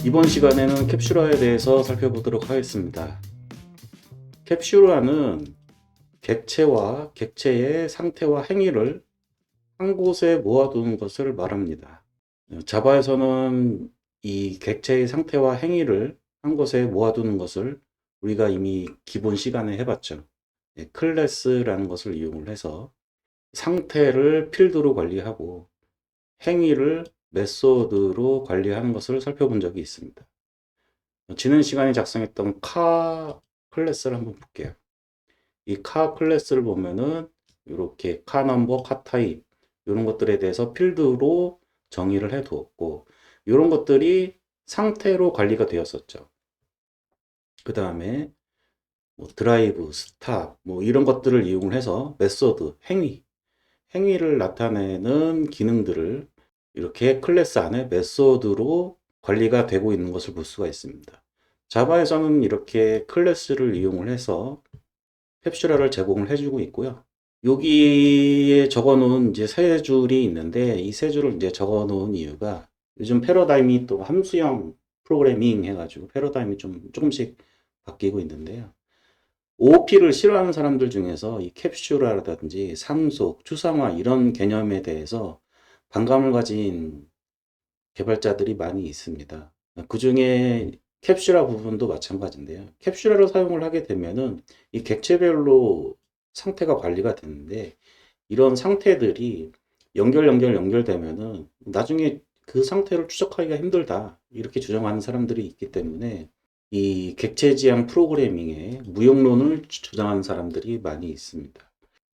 이번 시간에는 캡슐화에 대해서 살펴보도록 하겠습니다. 캡슐화는 객체와 객체의 상태와 행위를 한 곳에 모아두는 것을 말합니다. 자바에서는 이 객체의 상태와 행위를 한 곳에 모아두는 것을 우리가 이미 기본 시간에 해봤죠. 클래스라는 것을 이용을 해서 상태를 필드로 관리하고 행위를 메소드로 관리하는 것을 살펴본 적이 있습니다. 지난 시간에 작성했던 카 클래스를 한번 볼게요. 이 카 클래스를 보면은 이렇게 카 넘버, 카 타입 이런 것들에 대해서 필드로 정의를 해 두었고 이런 것들이 상태로 관리가 되었었죠. 그 다음에 뭐 드라이브, 스탑 뭐 이런 것들을 이용을 해서 메소드, 행위를 나타내는 기능들을 이렇게 클래스 안에 메소드로 관리가 되고 있는 것을 볼 수가 있습니다. 자바에서는 이렇게 클래스를 이용을 해서 캡슐화를 제공을 해주고 있고요. 여기에 적어 놓은 이제 세 줄이 있는데 이 세 줄을 이제 적어 놓은 이유가 요즘 패러다임이 또 함수형 프로그래밍 해가지고 패러다임이 좀 조금씩 바뀌고 있는데요. OOP를 싫어하는 사람들 중에서 이 캡슐화라든지 상속, 추상화 이런 개념에 대해서 반감을 가진 개발자들이 많이 있습니다. 그 중에 캡슐화 부분도 마찬가지인데요. 캡슐화를 사용을 하게 되면은 이 객체별로 상태가 관리가 되는데 이런 상태들이 연결되면은 나중에 그 상태를 추적하기가 힘들다. 이렇게 주장하는 사람들이 있기 때문에 이 객체지향 프로그래밍의 무용론을 주장하는 사람들이 많이 있습니다.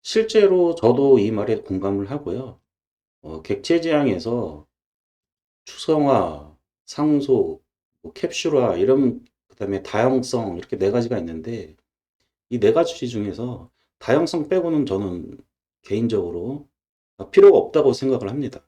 실제로 저도 이 말에 공감을 하고요. 객체지향에서 추성화, 상속, 뭐 캡슐화 이런 그다음에 다양성 이렇게 네 가지가 있는데 이 네 가지 중에서 다양성 빼고는 저는 개인적으로 필요가 없다고 생각을 합니다.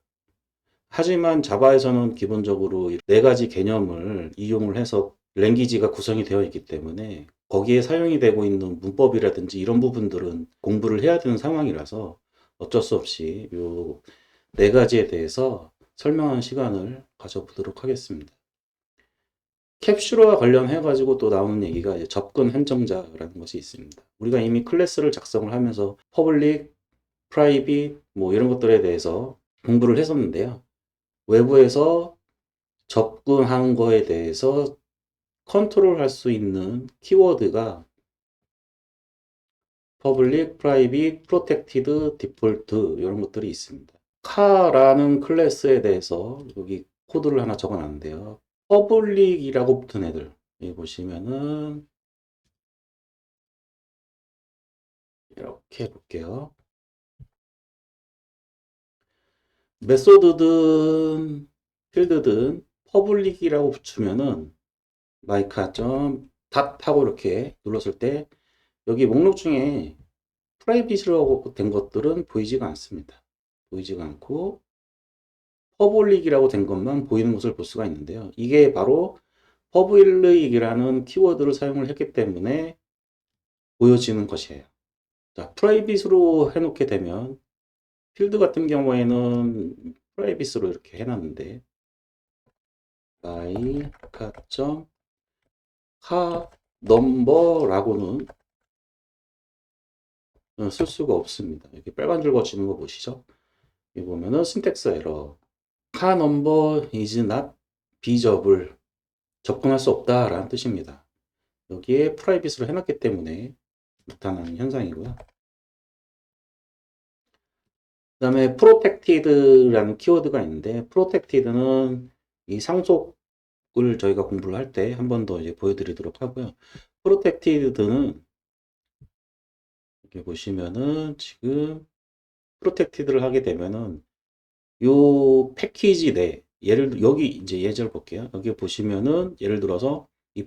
하지만 자바에서는 기본적으로 이 네 가지 개념을 이용을 해서 랭귀지가 구성이 되어 있기 때문에 거기에 사용이 되고 있는 문법이라든지 이런 부분들은 공부를 해야 되는 상황이라서 어쩔 수 없이 요 네 가지에 대해서 설명하는 시간을 가져보도록 하겠습니다. 캡슐화 관련해 가지고 또 나오는 얘기가 이제 접근 한정자라는 것이 있습니다. 우리가 이미 클래스를 작성을 하면서 퍼블릭, 프라이빗 뭐 이런 것들에 대해서 공부를 했었는데요. 외부에서 접근하는 거에 대해서 컨트롤할 수 있는 키워드가 퍼블릭, 프라이빗, 프로텍티드, 디폴트 이런 것들이 있습니다. 카라는 클래스에 대해서 여기 코드를 하나 적어 놨는데요. 퍼블릭이라고 붙은 애들 여기 보시면은 이렇게 볼게요. 메소드든 필드든 퍼블릭이라고 붙이면은 마이카.닷 하고 이렇게 눌렀을 때 여기 목록 중에 프라이빗이라고 된 것들은 보이지가 않습니다. 보이지가 않고 퍼블릭이라고 된 것만 보이는 것을 볼 수가 있는데요. 이게 바로 퍼블릭이라는 키워드를 사용을 했기 때문에 보여지는 것이에요. 자, 프라이빗으로 해놓게 되면 필드 같은 경우에는 프라이빗으로 이렇게 해놨는데 마이카 넘버라고는 쓸 수가 없습니다. 이렇게 빨간 줄 거치는 거 보시죠? 여기 보면은 신텍스 에러 카 넘버 is not visible 접근할 수 없다라는 뜻입니다. 여기에 프라이빗으로 해놨기 때문에 나타나는 현상이고요. 그 다음에 프로텍티드라는 키워드가 있는데 프로텍티드는 이 상속을 저희가 공부를 할 때 한 번 더 이제 보여드리도록 하고요. 프로텍티드는 이렇게 보시면은 지금 프로텍티드를 하게 되면은 요 패키지 내 예를 여기 이제 예제를 볼게요. 여기 보시면은 예를 들어서 이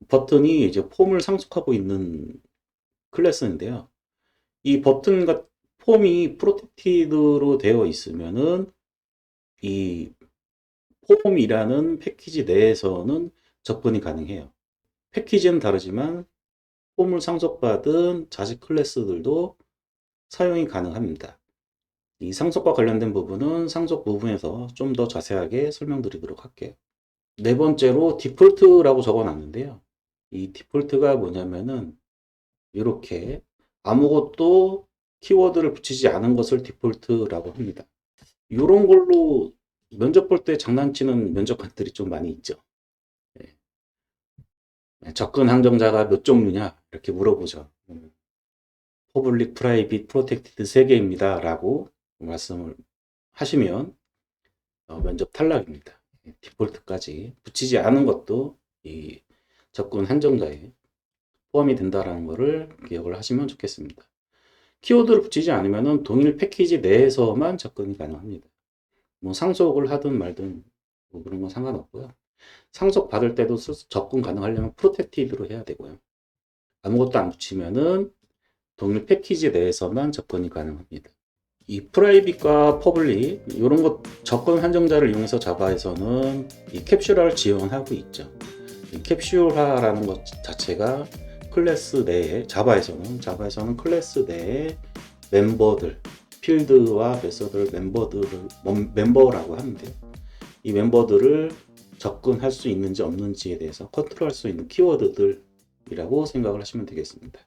버튼이 이제 폼을 상속하고 있는 클래스인데요. 이 버튼과 폼이 프로텍티드로 되어 있으면은 이 폼이라는 패키지 내에서는 접근이 가능해요. 패키지는 다르지만 폼을 상속받은 자식 클래스들도 사용이 가능합니다. 이 상속과 관련된 부분은 상속 부분에서 좀 더 자세하게 설명드리도록 할게요. 네 번째로 디폴트라고 적어놨는데요. 이 디폴트가 뭐냐면은 이렇게 아무것도 키워드를 붙이지 않은 것을 디폴트라고 합니다. 이런 걸로 면접 볼 때 장난치는 면접관들이 좀 많이 있죠. 접근 항정자가 몇 종류냐 이렇게 물어보죠. 퍼블릭, 프라이빗, 프로텍티드 3개입니다 라고 말씀을 하시면 면접 탈락입니다. 디폴트까지 붙이지 않은 것도 이 접근 한정자에 포함이 된다는 것을 기억을 하시면 좋겠습니다. 키워드를 붙이지 않으면 동일 패키지 내에서만 접근이 가능합니다. 뭐 상속을 하든 말든 뭐 그런 건 상관없고요. 상속 받을 때도 접근 가능하려면 프로텍티드로 해야 되고요. 아무것도 안 붙이면은 동일 패키지 내에서만 접근이 가능합니다. 이 프라이빗과 퍼블릭 이런 것 접근 한정자를 이용해서 자바에서는 이 캡슐화를 지원하고 있죠. 이 캡슐화라는 것 자체가 클래스 내에 자바에서는 클래스 내에 멤버들 필드와 메서드를 멤버라고 하는데요. 이 멤버들을 접근할 수 있는지 없는지에 대해서 컨트롤할 수 있는 키워드들이라고 생각을 하시면 되겠습니다.